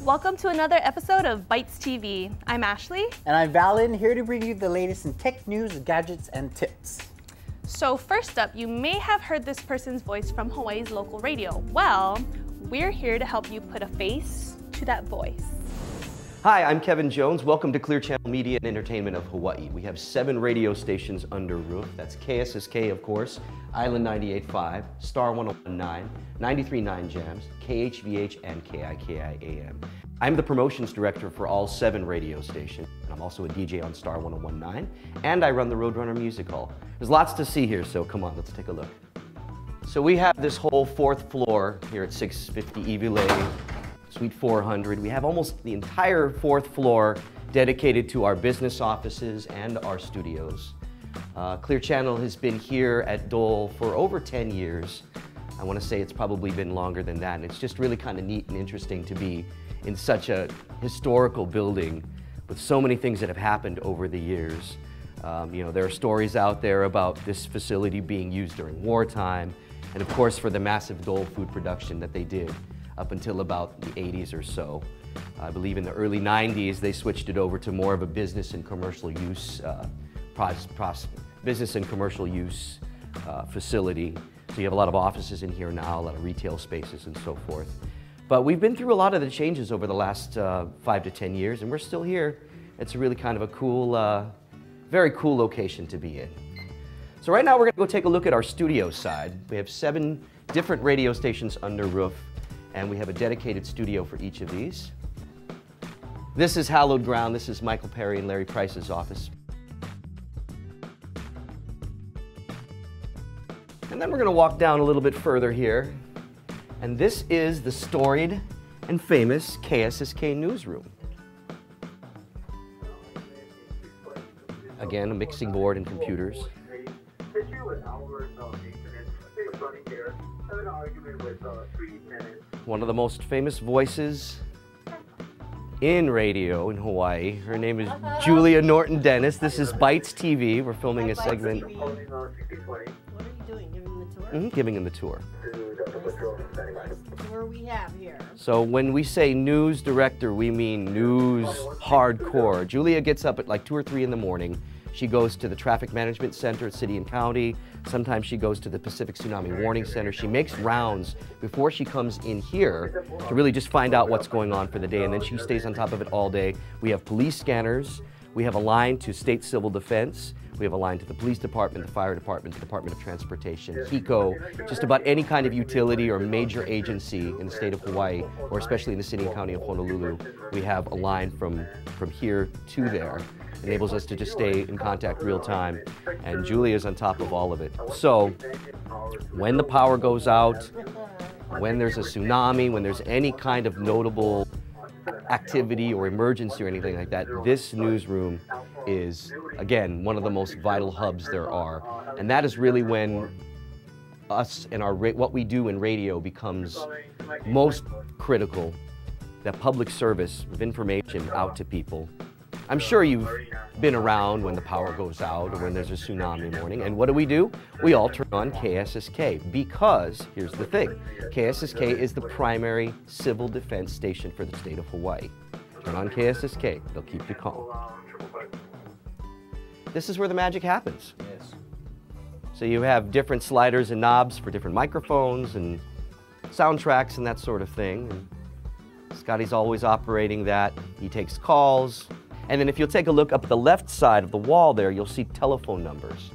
Welcome to another episode of BytesTV. I'm Ashley. And I'm Valen, here to bring you the latest in tech news, gadgets, and tips. So first up, you may have heard this person's voice from Hawaii's local radio. Well, we're here to help you put a face to that voice. Hi, I'm Kevin Jones. Welcome to Clear Channel Media and Entertainment of Hawaii. We have 7 radio stations under roof. That's KSSK, of course, Island 98.5, Star 101.9, 93.9 Jams, KHVH, and KIKI AM. I'm the promotions director for all 7 radio stations, and I'm also a DJ on Star 101.9, and I run the Roadrunner Music Hall. There's lots to see here, so come on, let's take a look. So we have this whole 4th floor here at 650 Iwilei, Suite 400. We have almost the entire 4th floor dedicated to our business offices and our studios. Clear Channel has been here at Dole for over 10 years. I want to say it's probably been longer than that, and it's just really kind of neat and interesting to be in such a historical building with so many things that have happened over the years. You know, there are stories out there about this facility being used during wartime, and of course for the massive Dole food production that they did up until about the 80s or so. I believe in the early 90s they switched it over to more of a business and commercial use facility. So you have a lot of offices in here now, a lot of retail spaces and so forth. But we've been through a lot of the changes over the last 5 to 10 years, and we're still here. It's really kind of a cool, very cool location to be in. So right now we're gonna go take a look at our studio side. We have 7 different radio stations under roof, and we have a dedicated studio for each of these. This is hallowed ground. This is Michael Perry and Larry Price's office. And then we're going to walk down a little bit further here. And this is the storied and famous KSSK newsroom. Again, a mixing board and computers. One of the most famous voices in radio in Hawaii. Her name is Julia Norton-Dennis. This is BytesTV. We're filming a segment. What are you doing? Giving them the tour? Giving them the tour. Tour we have here. So when we say news director, we mean news hardcore. Julia gets up at like 2 or 3 in the morning. She goes to the Traffic Management Center at City and County. Sometimes she goes to the Pacific Tsunami Warning Center. She makes rounds before she comes in here to really just find out what's going on for the day, and then she stays on top of it all day. We have police scanners. We have a line to State Civil Defense. We have a line to the Police Department, the Fire Department, the Department of Transportation, HECO, just about any kind of utility or major agency in the state of Hawaii, or especially in the City and County of Honolulu. We have a line from here to there. Enables us to just stay in contact real time, and Julia's on top of all of it. So when the power goes out, when there's a tsunami, when there's any kind of notable activity or emergency or anything like that, this newsroom is, again, one of the most vital hubs there are. And that is really when us and what we do in radio becomes most critical, that public service of information out to people. I'm sure you've been around when the power goes out or when there's a tsunami warning, and what do? We all turn on KSSK because, here's the thing, KSSK is the primary civil defense station for the state of Hawaii. Turn on KSSK, they'll keep you calm. This is where the magic happens. Yes. So you have different sliders and knobs for different microphones and soundtracks and that sort of thing. And Scotty's always operating that. He takes calls. And then if you'll take a look up the left side of the wall there, you'll see telephone numbers.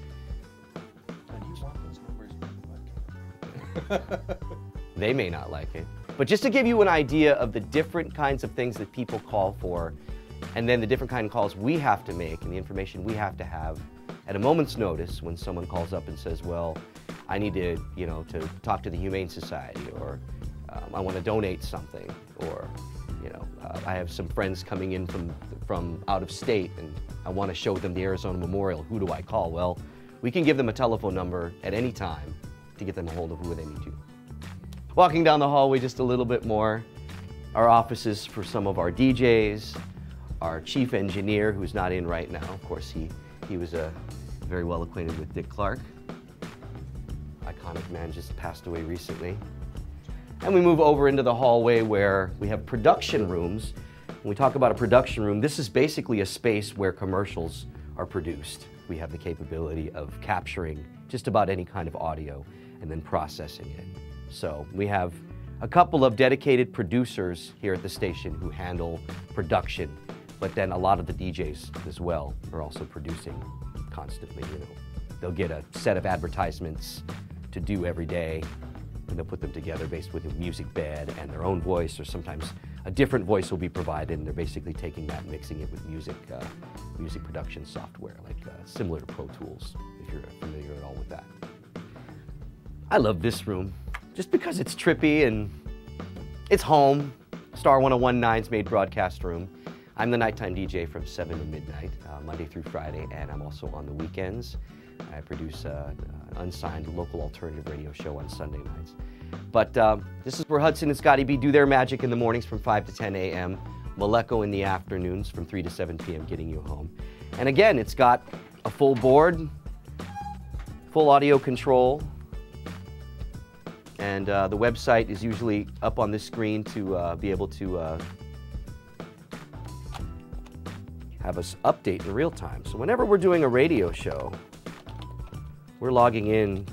They may not like it. But just to give you an idea of the different kinds of things that people call for, and then the different kind of calls we have to make and the information we have to have at a moment's notice when someone calls up and says, well, I need to, to talk to the Humane Society, or I want to donate something, or I have some friends coming in from out of state and I want to show them the Arizona Memorial. Who do I call? Well, we can give them a telephone number at any time to get them a hold of who they need to. Walking down the hallway just a little bit more, our offices for some of our DJs, our chief engineer, who's not in right now. Of course, he was very well acquainted with Dick Clark. Iconic man, just passed away recently. And we move over into the hallway where we have production rooms. When we talk about a production room, this is basically a space where commercials are produced. We have the capability of capturing just about any kind of audio and then processing it. So we have a couple of dedicated producers here at the station who handle production, but then a lot of the DJs as well are also producing constantly. You know, they'll get a set of advertisements to do every day, and they'll put them together based with a music bed and their own voice, or sometimes a different voice will be provided, and they're basically taking that and mixing it with music production software, like similar to Pro Tools, if you're familiar at all with that. I love this room, just because it's trippy and it's home. Star 101.9's main broadcast room. I'm the nighttime DJ from 7 to midnight, Monday through Friday, and I'm also on the weekends. I produce an unsigned local alternative radio show on Sunday nights. But this is where Hudson and Scotty B do their magic in the mornings from 5 to 10 a.m., Maleko in the afternoons from 3 to 7 p.m., getting you home. And again, it's got a full board, full audio control, and the website is usually up on this screen to be able to have us update in real time. So whenever we're doing a radio show, we're logging in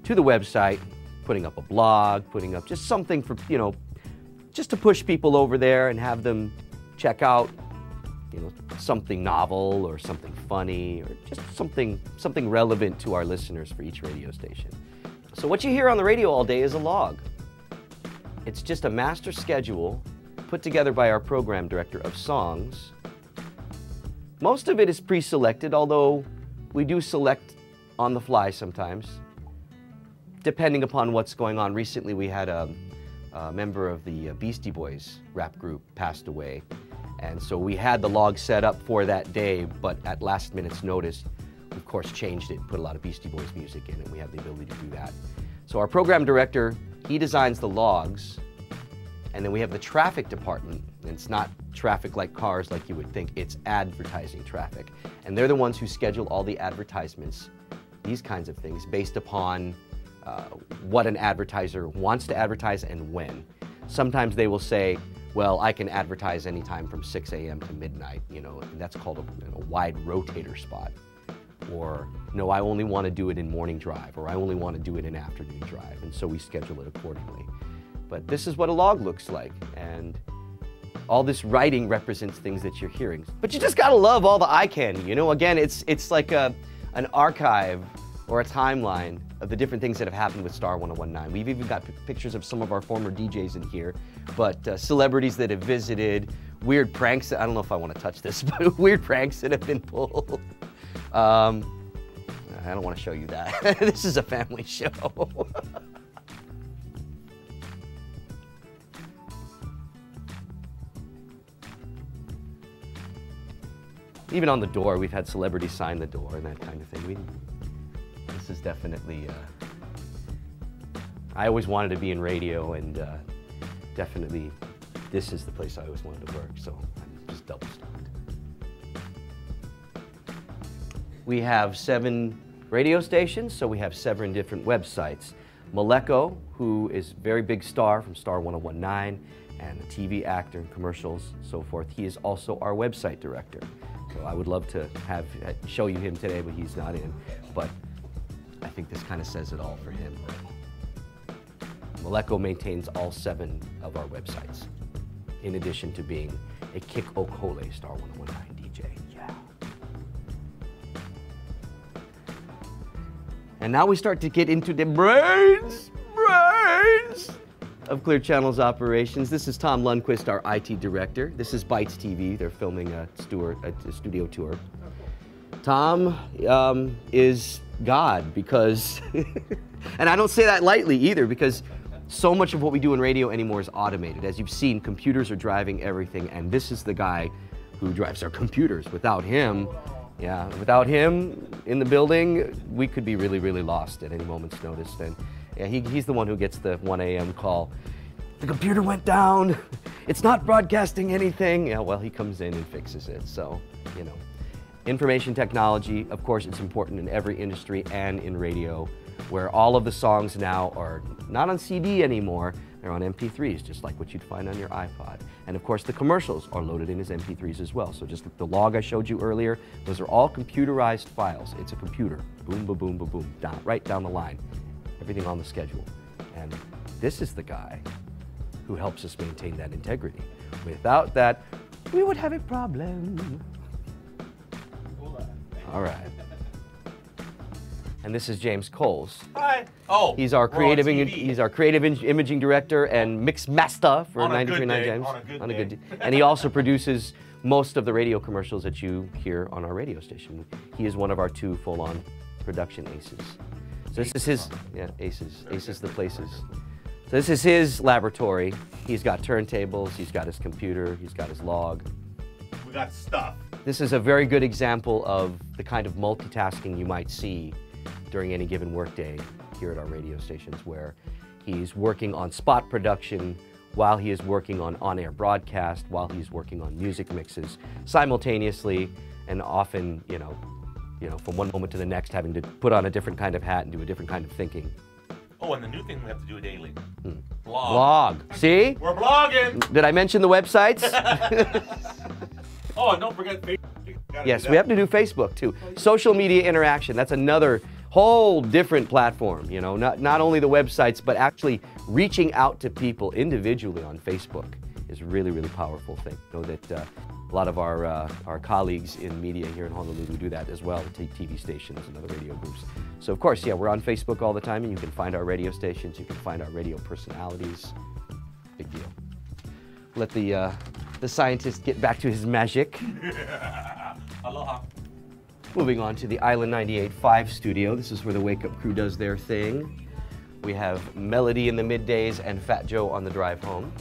to the website, putting up a blog, putting up just something for, you know, just to push people over there and have them check out, you know, something novel or something funny or just something relevant to our listeners for each radio station. So what you hear on the radio all day is a log. It's just a master schedule put together by our program director of songs. Most of it is pre-selected, although we do select on the fly sometimes, depending upon what's going on. Recently we had a member of the Beastie Boys rap group passed away, and so we had the log set up for that day, but at last minute's notice, of course, changed it, put a lot of Beastie Boys music in, and we have the ability to do that. So our program director, he designs the logs, and then we have the traffic department, and it's not traffic like cars like you would think, it's advertising traffic. And they're the ones who schedule all the advertisements, these kinds of things, based upon what an advertiser wants to advertise and when. Sometimes they will say, well, I can advertise anytime from 6 a.m. to midnight, you know, and that's called a wide rotator spot. Or, no, I only want to do it in morning drive, or I only want to do it in afternoon drive, and so we schedule it accordingly. But this is what a log looks like, and all this writing represents things that you're hearing. But you just gotta love all the eye candy, you know? Again, it's like an archive or a timeline of the different things that have happened with Star 101.9. We've even got pictures of some of our former DJs in here, but celebrities that have visited, weird pranks, I don't know if I want to touch this, but weird pranks that have been pulled. I don't want to show you that. This is a family show. Even on the door, we've had celebrities sign the door and that kind of thing. This is definitely, I always wanted to be in radio, and definitely this is the place I always wanted to work, so I'm just double stoked. We have 7 radio stations, so we have 7 different websites. Maleko, who is a very big star from Star 101.9 and a TV actor and commercials, so forth. He is also our website director. So I would love to show you him today, but he's not in. But I think this kind of says it all for him. Maleko maintains all 7 of our websites, in addition to being a Kick Okole Star 101.9 DJ. Yeah. And now we start to get into the brains of Clear Channel's operations. This is Tom Lundquist, our IT director. This is BytesTV. They're filming a studio tour. Tom is God because, and I don't say that lightly either, because so much of what we do in radio anymore is automated. As you've seen, computers are driving everything, and this is the guy who drives our computers. Without him, without him in the building, we could be really, really lost at any moment's notice. And yeah, he's the one who gets the 1 a.m. call. The computer went down. It's not broadcasting anything. Yeah, well, he comes in and fixes it. So, you know, information technology, of course, it's important in every industry and in radio. where all of the songs now are not on CD anymore, they're on MP3s, just like what you'd find on your iPod. And of course, the commercials are loaded in as MP3s as well. So just the log I showed you earlier, those are all computerized files. It's a computer, boom, boom, boom, boom, boom, down, right down the line. Everything on the schedule. And this is the guy who helps us maintain that integrity. Without that, we would have a problem. All right. And this is James Coles. Hi. Oh, he's our creative imaging director and mix master for on 93.9 James. On a good day. And he also produces most of the radio commercials that you hear on our radio station. He is one of our 2 full-on production aces. So this is his, yeah, aces the places. So this is his laboratory. He's got turntables, he's got his computer, he's got his log. We got stuff. This is a very good example of the kind of multitasking you might see during any given workday here at our radio stations, where he's working on spot production while he is working on on-air broadcast, while he's working on music mixes simultaneously, and often, you know, from one moment to the next, having to put on a different kind of hat and do a different kind of thinking. Oh, and the new thing we have to do daily. Blog. See? We're blogging. Did I mention the websites? Oh, and don't forget Facebook. Yes, we have to do Facebook too. Social media interaction, that's another whole different platform, you know, not only the websites, but actually reaching out to people individually on Facebook is a really, really powerful thing. I know that a lot of our colleagues in media here in Honolulu do that as well, TV stations and other radio groups. So of course, yeah, we're on Facebook all the time, and you can find our radio stations, you can find our radio personalities. Big deal. Let the scientist get back to his magic. Aloha. Moving on to the Island 98.5 studio. This is where the Wake Up crew does their thing. We have Melody in the middays and Fat Joe on the drive home.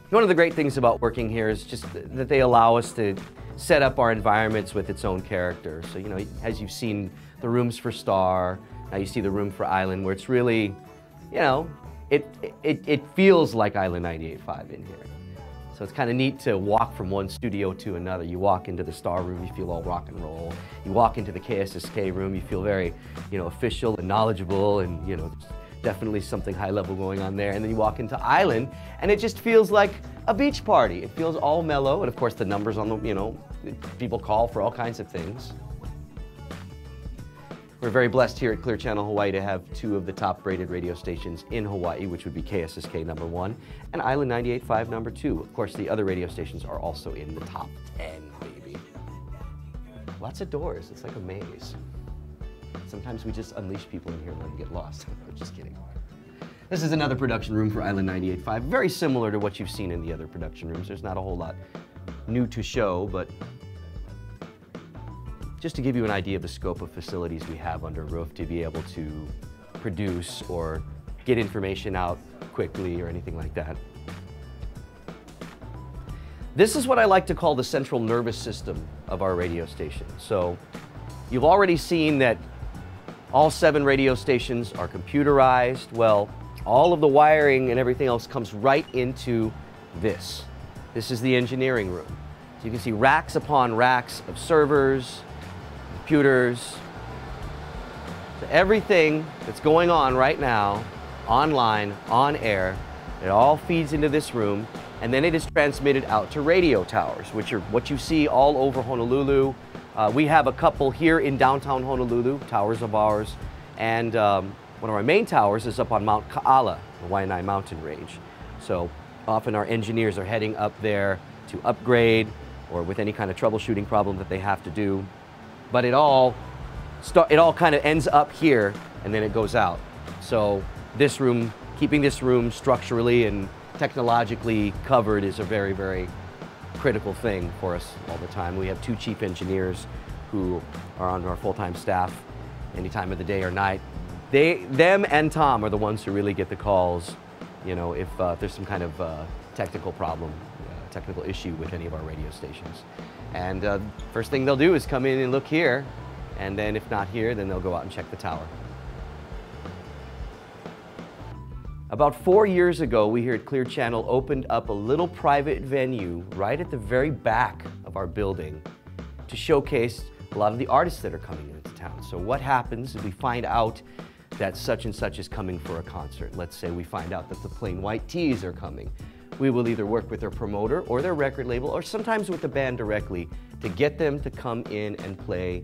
One of the great things about working here is just that they allow us to set up our environments with its own character. So, you know, as you've seen the rooms for Star, now you see the room for Island, where it's really, you know, it feels like Island 98.5 in here. So it's kind of neat to walk from one studio to another. You walk into the Star room, you feel all rock and roll. You walk into the KSSK room, you feel very, you know, official and knowledgeable, and, you know, definitely something high level going on there. And then you walk into Island, and it just feels like a beach party. It feels all mellow, and of course the numbers on the, you know, people call for all kinds of things. We're very blessed here at Clear Channel Hawaii to have 2 of the top-rated radio stations in Hawaii, which would be KSSK #1 and Island 98.5 #2. Of course, the other radio stations are also in the top 10, maybe. Lots of doors. It's like a maze. Sometimes we just unleash people in here and let them get lost. Just kidding. This is another production room for Island 98.5, very similar to what you've seen in the other production rooms. There's not a whole lot new to show, but just to give you an idea of the scope of facilities we have under roof to be able to produce or get information out quickly or anything like that. This is what I like to call the central nervous system of our radio station. So you've already seen that all 7 radio stations are computerized. Well, all of the wiring and everything else comes right into this. This is the engineering room. So you can see racks upon racks of servers, computers. So everything that's going on right now, online, on air, it all feeds into this room, and then it is transmitted out to radio towers, which are what you see all over Honolulu. We have a couple here in downtown Honolulu, towers of ours, and one of our main towers is up on Mount Ka'ala, the Waianae mountain range. So often our engineers are heading up there to upgrade or with any kind of troubleshooting problem that they have to do. But it all kind of ends up here, and then it goes out. So this room, keeping this room structurally and technologically covered is a very, very critical thing for us all the time. We have 2 chief engineers who are on our full-time staff any time of the day or night. Them and Tom are the ones who really get the calls, you know, if there's some kind of technical problem, technical issue with any of our radio stations. And first thing they'll do is come in and look here, and then if not here, then they'll go out and check the tower. About 4 years ago, we here at Clear Channel opened up a little private venue right at the very back of our building to showcase a lot of the artists that are coming into town. So what happens is we find out that such and such is coming for a concert. Let's say we find out that the Plain White T's are coming. We will either work with their promoter or their record label, or sometimes with the band directly, to get them to come in and play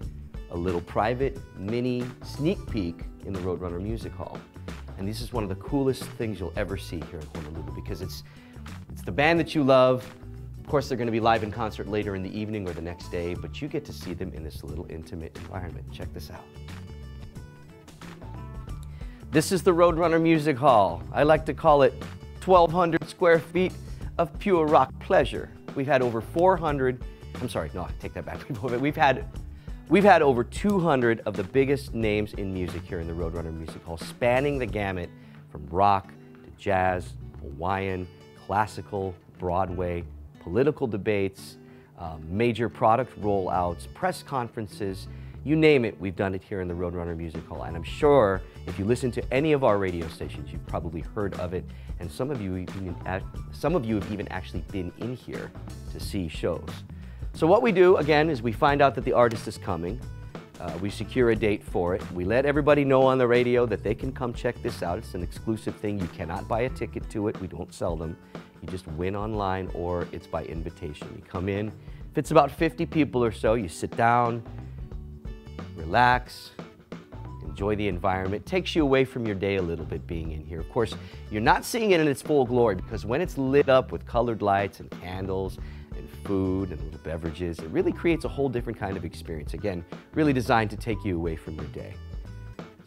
a little private mini sneak peek in the Roadrunner Music Hall. And this is one of the coolest things you'll ever see here in Honolulu, because it's the band that you love. Of course, they're going to be live in concert later in the evening or the next day, but you get to see them in this little intimate environment. Check this out. This is the Roadrunner Music Hall. I like to call it 1,200 square feet of pure rock pleasure. We've had over 400, I'm sorry, no, I take that back. We've had over 200 of the biggest names in music here in the Roadrunner Music Hall, spanning the gamut from rock to jazz, Hawaiian, classical, Broadway, political debates, major product rollouts, press conferences, you name it, we've done it here in the Roadrunner Music Hall. And I'm sure if you listen to any of our radio stations, you've probably heard of it, and some of you have even actually been in here to see shows. So what we do, again, is we find out that the artist is coming. We secure a date for it. We let everybody know on the radio that they can come check this out. It's an exclusive thing. You cannot buy a ticket to it. We don't sell them. You just win online, or it's by invitation. You come in. If it's about 50 people or so, you sit down, relax, enjoy the environment. It takes you away from your day a little bit being in here. Of course, you're not seeing it in its full glory, because when it's lit up with colored lights and candles and food and little beverages, it really creates a whole different kind of experience. Again, really designed to take you away from your day.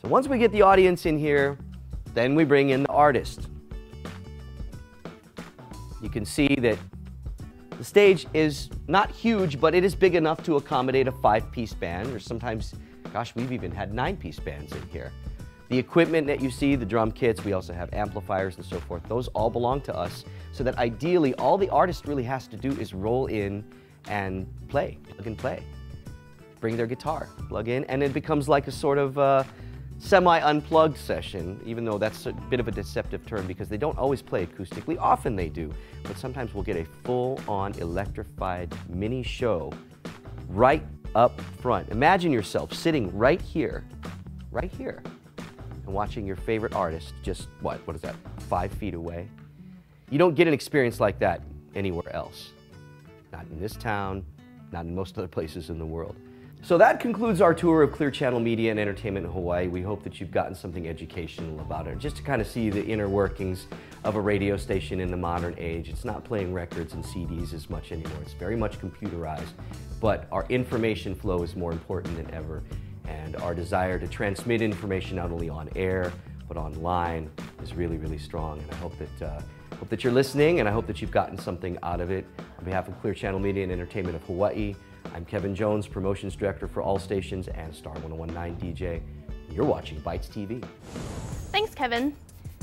So once we get the audience in here, then we bring in the artist. You can see that the stage is not huge, but it is big enough to accommodate a 5-piece band, or sometimes, gosh, we've even had 9-piece bands in here. The equipment that you see, the drum kits, we also have amplifiers and so forth, those all belong to us, so that ideally all the artist really has to do is roll in and play, plug and play. Bring their guitar, plug in, and it becomes like a sort of semi-unplugged session, even though that's a bit of a deceptive term because they don't always play acoustically. Often they do, but sometimes we'll get a full-on electrified mini show right up front. Imagine yourself sitting right here, and watching your favorite artist just, what is that, 5 feet away? You don't get an experience like that anywhere else. Not in this town, not in most other places in the world. So that concludes our tour of Clear Channel Media and Entertainment in Hawaii. We hope that you've gotten something educational about it, just to kind of see the inner workings of a radio station in the modern age. It's not playing records and CDs as much anymore. It's very much computerized, but our information flow is more important than ever. And our desire to transmit information not only on air, but online is really, really strong. And I hope that you're listening, and I hope that you've gotten something out of it. On behalf of Clear Channel Media and Entertainment of Hawaii, I'm Kevin Jones, Promotions Director for all stations and Star 1019 DJ. You're watching BytesTV. Thanks, Kevin.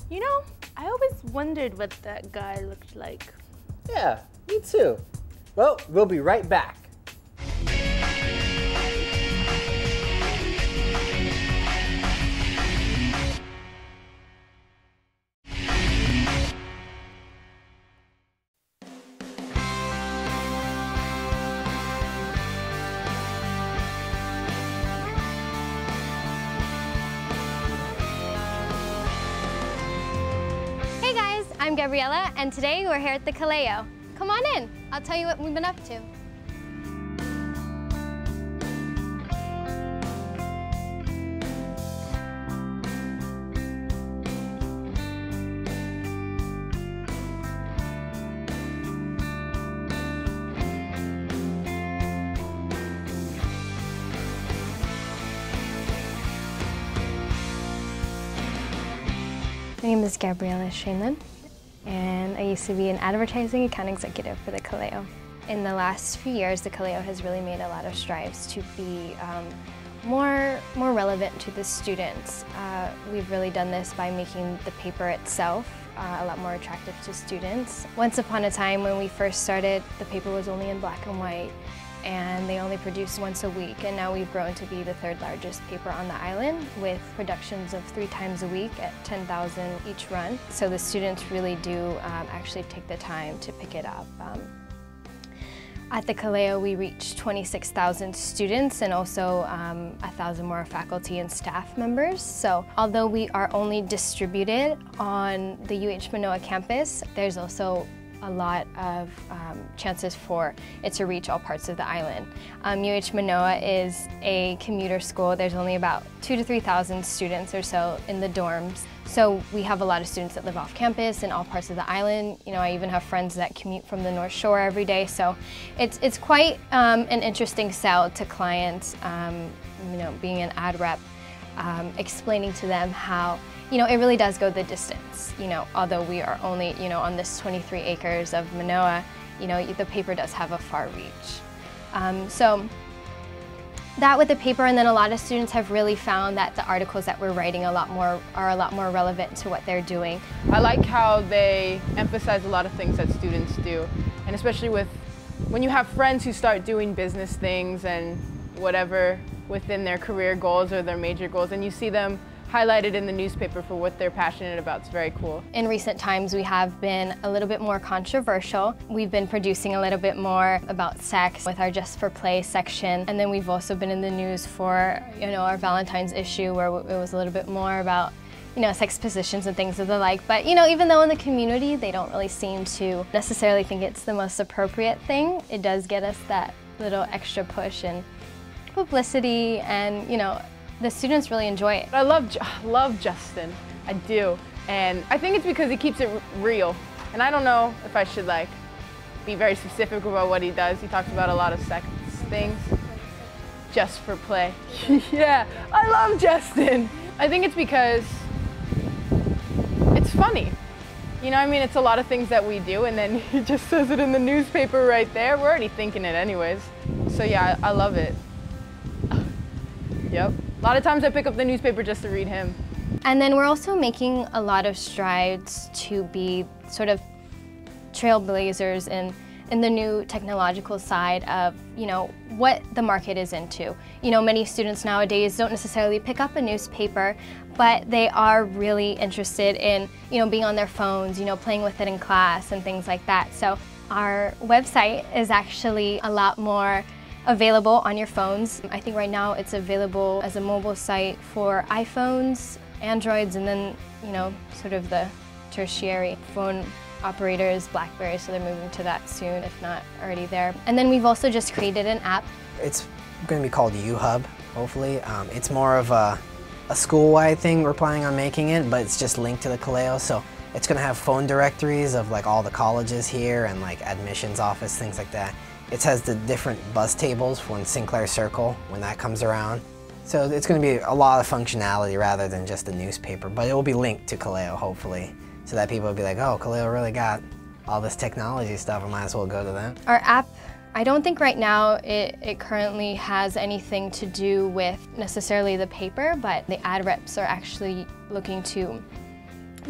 You know, I always wondered what that guy looked like. Yeah, me too. Well, we'll be right back. I'm Gabriella, and today we're here at the Kaleo. Come on in, I'll tell you what we've been up to. My name is Gabriella Shainlin, and I used to be an advertising account executive for the Kaleo. In the last few years, the Kaleo has really made a lot of strides to be more relevant to the students. We've really done this by making the paper itself a lot more attractive to students. Once upon a time when we first started, the paper was only in black and white, and they only produced once a week, and now we've grown to be the 3rd largest paper on the island with productions of 3 times a week at 10,000 each run. So the students really do actually take the time to pick it up. At the Kaleo, we reach 26,000 students and also 1,000 more faculty and staff members. So although we are only distributed on the UH Manoa campus, there's also a lot of chances for it to reach all parts of the island. UH Manoa is a commuter school. There's only about 2,000 to 3,000 students or so in the dorms. So we have a lot of students that live off campus in all parts of the island. You know, I even have friends that commute from the North Shore every day. So it's quite an interesting sell to clients, you know, being an ad rep, explaining to them how, you know, it really does go the distance. You know, although we are only, you know, on this 23 acres of Manoa, you know, the paper does have a far reach. So that with the paper, and then a lot of students have really found that the articles that we're writing are a lot more relevant to what they're doing. I like how they emphasize a lot of things that students do, and especially when you have friends who start doing business things and whatever within their career goals or their major goals, and you see them highlighted in the newspaper for what they're passionate about. It's very cool. In recent times, we have been a little bit more controversial. We've been producing a little bit more about sex with our Just for Play section, and then we've also been in the news for, you know, our Valentine's issue, where it was a little bit more about, you know, sex positions and things of the like. But, you know, even though in the community they don't really seem to necessarily think it's the most appropriate thing, it does get us that little extra push and publicity, and, you know, the students really enjoy it. I love Justin, I do. And I think it's because he keeps it real. And I don't know if I should like be very specific about what he does. He talks about a lot of sex things. Just for play. Yeah, I love Justin. I think it's because it's funny. You know, I mean, it's a lot of things that we do, and then he just says it in the newspaper right there. We're already thinking it anyways. So yeah, I love it. Yep. A lot of times I pick up the newspaper just to read him. And then we're also making a lot of strides to be sort of trailblazers in the new technological side of, you know, what the market is into. You know, many students nowadays don't necessarily pick up a newspaper, but they are really interested in, you know, being on their phones, you know, playing with it in class and things like that. So our website is actually a lot more available on your phones. I think right now it's available as a mobile site for iPhones, Androids, and then, you know, sort of the tertiary phone operators, BlackBerry, so they're moving to that soon, if not already there. And then we've also just created an app. It's going to be called U-Hub, hopefully. It's more of a school-wide thing we're planning on making it, but it's just linked to the Kaleo, so it's going to have phone directories of like all the colleges here and like admissions office, things like that. It has the different bus tables when Sinclair Circle, when that comes around. So it's going to be a lot of functionality rather than just a newspaper, but it will be linked to Kaleo, hopefully, so that people will be like, oh, Kaleo really got all this technology stuff, I might as well go to them. Our app, I don't think right now it currently has anything to do with necessarily the paper, but the ad reps are actually looking to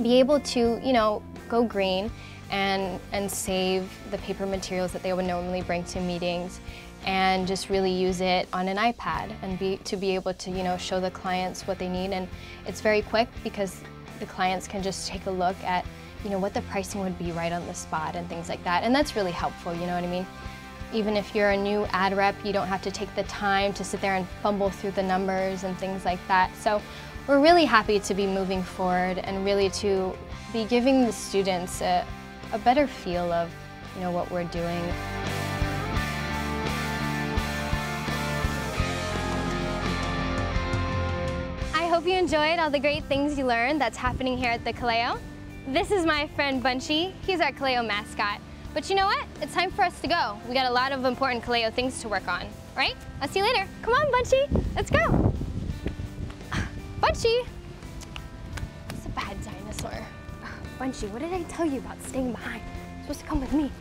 be able to, you know, go green and save the paper materials that they would normally bring to meetings, and just really use it on an iPad and to be able to, you know, show the clients what they need. And it's very quick because the clients can just take a look at, you know, what the pricing would be right on the spot and things like that. And that's really helpful, you know what I mean? Even if you're a new ad rep, you don't have to take the time to sit there and fumble through the numbers and things like that. So we're really happy to be moving forward and really to be giving the students a better feel of, you know, what we're doing. I hope you enjoyed all the great things you learned that's happening here at the Kaleo. This is my friend Bunchy. He's our Kaleo mascot. But you know what? It's time for us to go. We got a lot of important Kaleo things to work on, right? I'll see you later. Come on, Bunchy, let's go. Bunchy! It's a bad dinosaur. Bunchy, what did I tell you about staying behind? You're supposed to come with me.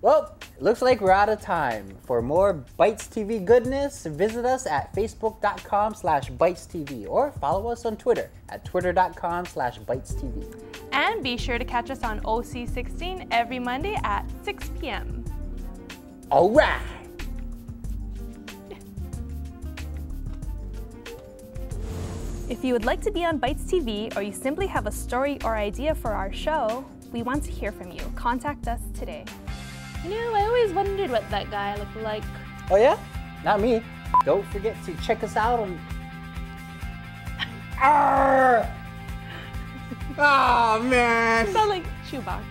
Well, it looks like we're out of time. For more BytesTV goodness, visit us at facebook.com/BytesTV or follow us on Twitter at twitter.com/BytesTV. And be sure to catch us on OC16 every Monday at 6 p.m. All right. If you would like to be on Bytes TV or you simply have a story or idea for our show, we want to hear from you. Contact us today. You know, I always wondered what that guy looked like. Oh yeah? Not me. Don't forget to check us out on... Arr! Oh man! Sound like Chewbacca.